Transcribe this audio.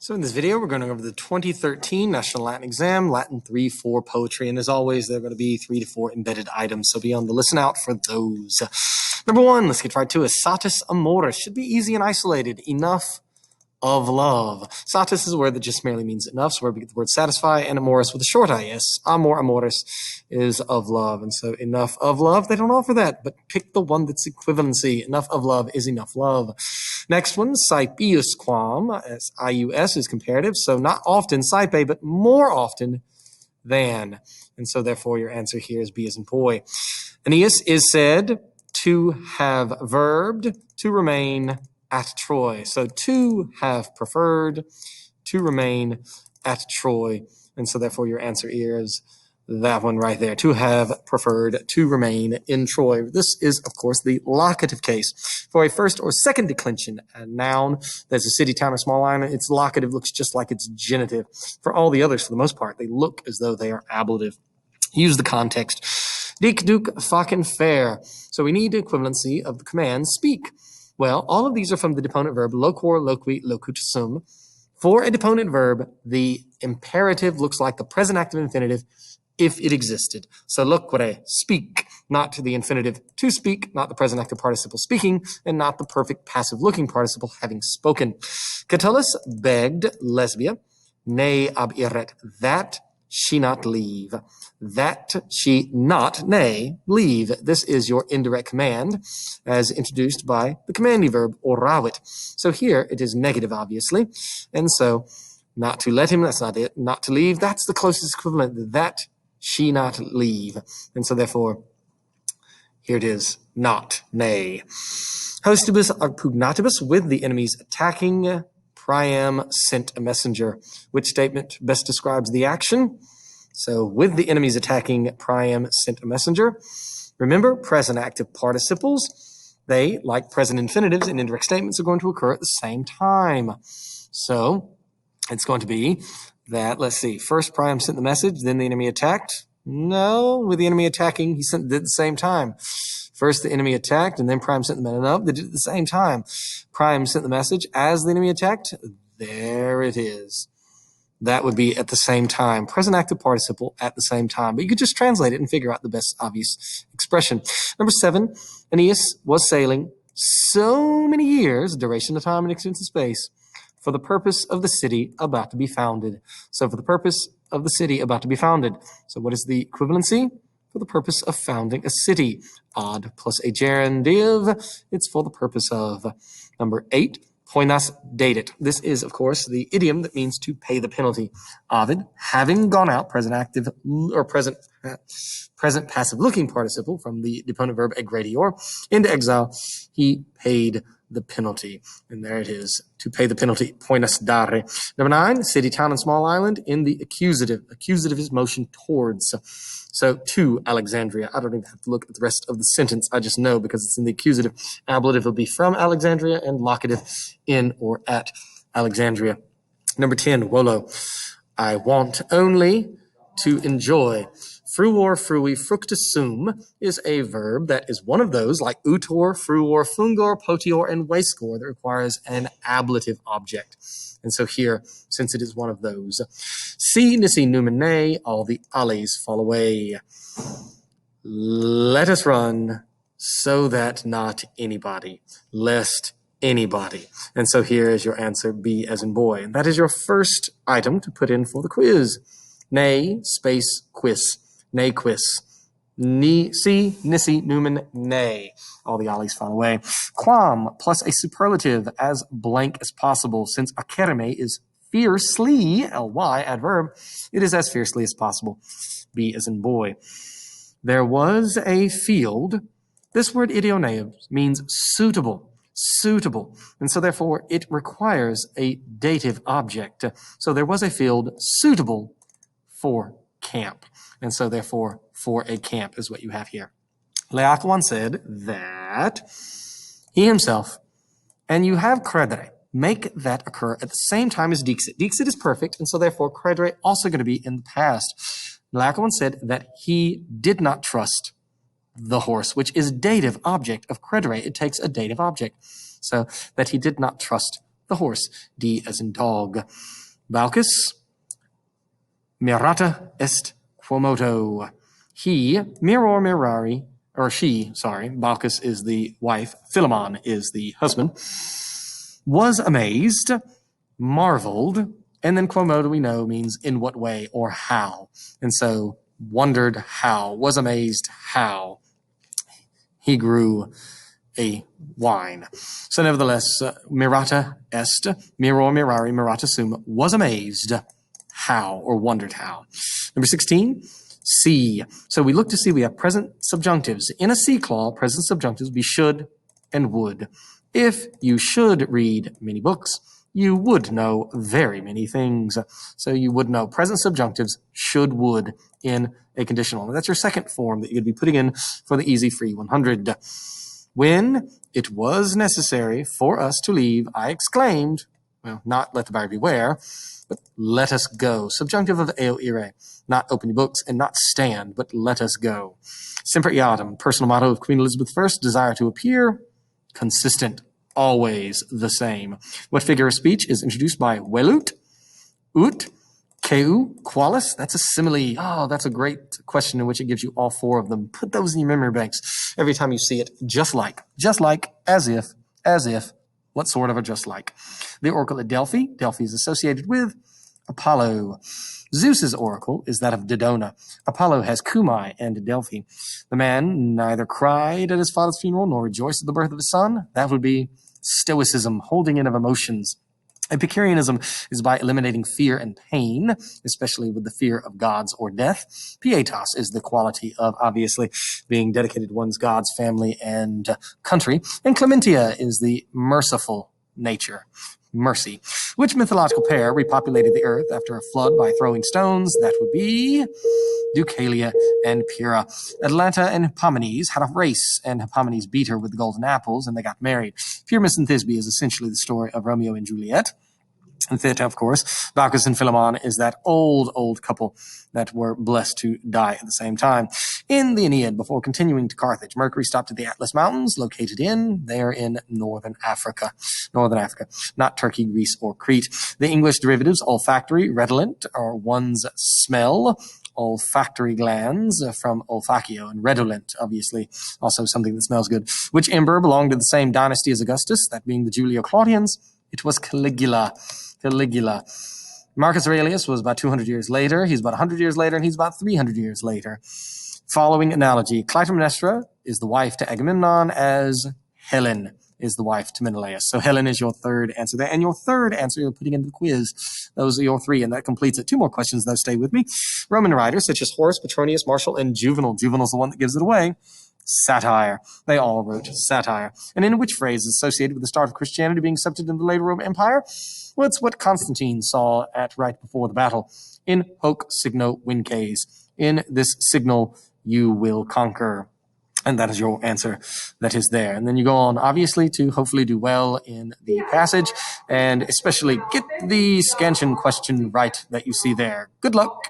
So in this video, we're going over the 2013 National Latin Exam, Latin 3-4 poetry. And as always, there are going to be 3 to 4 embedded items. So be on the listen out for those. Number 1, let's get right to it. Satis amoris should be easy and isolated. Enough of love. Satis is a word that just merely means enough. So where we get the word satisfy, and amoris with a short is. Amor amoris is of love. And so enough of love, they don't offer that, but pick the one that's equivalency. Enough of love is enough love. Next one, saipius quam, as IUS is comparative. So not often saipe, but more often than. And so therefore your answer here is B as in boy. Aeneas is said to have verbed to remain at Troy. So to have preferred to remain at Troy. And so therefore your answer is that one right there, to have preferred to remain in Troy. This is, of course, the locative case. For a first or second declension noun, that's a city, town, or small island, its locative looks just like its genitive. For all the others, for the most part, they look as though they are ablative. Use the context. Dic, duc, facen, fair. So we need equivalency of the command speak. Well, all of these are from the deponent verb loquor, loqui, locutus sum. For a deponent verb, the imperative looks like the present active infinitive if it existed. So loquere, speak, not the infinitive to speak, not the present active participle speaking, and not the perfect passive looking participle having spoken. Catullus begged Lesbia, ne ab irret, that she not leave. That she not, nay, leave. This is your indirect command as introduced by the commanding verb oravit. So here it is negative, obviously. And so not to let him, that's not it. Not to leave, that's the closest equivalent. That she not leave. And so therefore, here it is, not, nay. Hostibus ac pugnatibus, with the enemies attacking, Priam sent a messenger. Which statement best describes the action? So with the enemies attacking, Priam sent a messenger. Remember, present active participles, they, like present infinitives and indirect statements, are going to occur at the same time. So it's going to be that, let's see, first Priam sent the message, then the enemy attacked. No, with the enemy attacking, he did at the same time. First the enemy attacked, and then Priam sent the message. No, they did it at the same time. Priam sent the message as the enemy attacked. There it is. That would be at the same time. Present active participle at the same time. But you could just translate it and figure out the best obvious expression. Number 7, Aeneas was sailing so many years, duration of time and extent of space, for the purpose of the city about to be founded. So for the purpose of the city about to be founded. So what is the equivalency? For the purpose of founding a city. Odd plus a gerundive. It's for the purpose of. Number 8, poinas dated. This is, of course, the idiom that means to pay the penalty. Ovid, having gone out, present active or present passive looking participle from the deponent verb egradior, into exile, he paid the penalty. And there it is, to pay the penalty, poinas dare. Number 9, city, town, and small island in the accusative. Accusative is motion towards. So to Alexandria. I don't even have to look at the rest of the sentence. I just know because it's in the accusative. Ablative will be from Alexandria and locative in or at Alexandria. Number 10, volo. I want only to enjoy. Fruor, frui, fructus sum is a verb that is one of those, like utor, fruor, fungor, potior, and vescor, that requires an ablative object. And so here, since it is one of those, si, nisi, numine, all the alleys fall away. Let us run so that not anybody, lest anybody. And so here is your answer, B as in boy. And that is your first item to put in for the quiz. Nay, space, quiz. Nay, quiz. Ni, si, nisi, numen, nay. All the alleys fall away. Quam plus a superlative as blank as possible. Since acerme is fiercely, ly, adverb, it is as fiercely as possible. B as in boy. There was a field. This word idioneus means suitable. Suitable. And so therefore it requires a dative object. So there was a field suitable for camp. And so therefore for a camp is what you have here. Laocoon said that he himself, and you have credere, make that occur at the same time as dixit. Dixit is perfect, and so therefore credere also going to be in the past. Laocoon said that he did not trust the horse, which is dative object of credere. It takes a dative object. So that he did not trust the horse. D as in dog. Baucis, mirata est quomodo. He, miror mirari, or she, sorry, Baucis is the wife, Philemon is the husband, was amazed, marveled, and then quomodo we know means in what way or how. And so wondered how, was amazed how he grew a wine. So nevertheless, mirata est, miror mirari, mirata sum, was amazed how, or wondered how. Number 16, see. So we look to see, we have present subjunctives. In a see clause, present subjunctives be should and would. If you should read many books, you would know very many things. So you would know present subjunctives, should, would, in a conditional. And that's your second form that you'd be putting in for the Easy Free 100. When it was necessary for us to leave, I exclaimed, well, not let the buyer beware, but let us go. Subjunctive of eo ire, not open your books and not stand, but let us go. Semper Eadem, personal motto of Queen Elizabeth I, desire to appear consistent, always the same. What figure of speech is introduced by velut, ut, keu, qualis? That's a simile. Oh, that's a great question in which it gives you all four of them. Put those in your memory banks every time you see it. Just like, as if, what sort of a just like? The oracle at Delphi. Delphi is associated with Apollo. Zeus's oracle is that of Dodona. Apollo has Cumai and Delphi. The man neither cried at his father's funeral nor rejoiced at the birth of his son. That would be stoicism, holding in of emotions. Epicureanism is by eliminating fear and pain, especially with the fear of gods or death. Pietas is the quality of, obviously, being dedicated to one's gods, family, and country. And clementia is the merciful nature, mercy. Which mythological pair repopulated the earth after a flood by throwing stones? That would be Deucalion and Pyrrha. Atalanta and Hippomenes had a race, and Hippomenes beat her with the golden apples, and they got married. Pyramus and Thisbe is essentially the story of Romeo and Juliet. And Theta, of course, Baucis and Philemon is that old couple that were blessed to die at the same time. In the Aeneid, before continuing to Carthage, Mercury stopped at the Atlas Mountains, located there in northern Africa, not Turkey, Greece, or Crete. The English derivatives, olfactory, redolent, or one's smell, olfactory glands from olfaccio, and redolent, obviously, also something that smells good. Which emperor belonged to the same dynasty as Augustus, that being the Julio-Claudians? It was Caligula. Marcus Aurelius was about 200 years later. He's about 100 years later, and he's about 300 years later. Following analogy, Clytemnestra is the wife to Agamemnon as Helen is the wife to Menelaus. So Helen is your third answer there. And your third answer you're putting into the quiz. Those are your three, and that completes it. Two more questions, though. Stay with me. Roman writers such as Horace, Petronius, Martial, and Juvenal. Juvenal's the one that gives it away. Satire. They all wrote satire. And in which phrase is associated with the start of Christianity being accepted in the later Roman Empire? Well, it's what Constantine saw at right before the battle. In hoc signo vinces. In this signal you will conquer. And that is your answer that is there. And then you go on, obviously, to hopefully do well in the passage, and especially get the scansion question right that you see there. Good luck.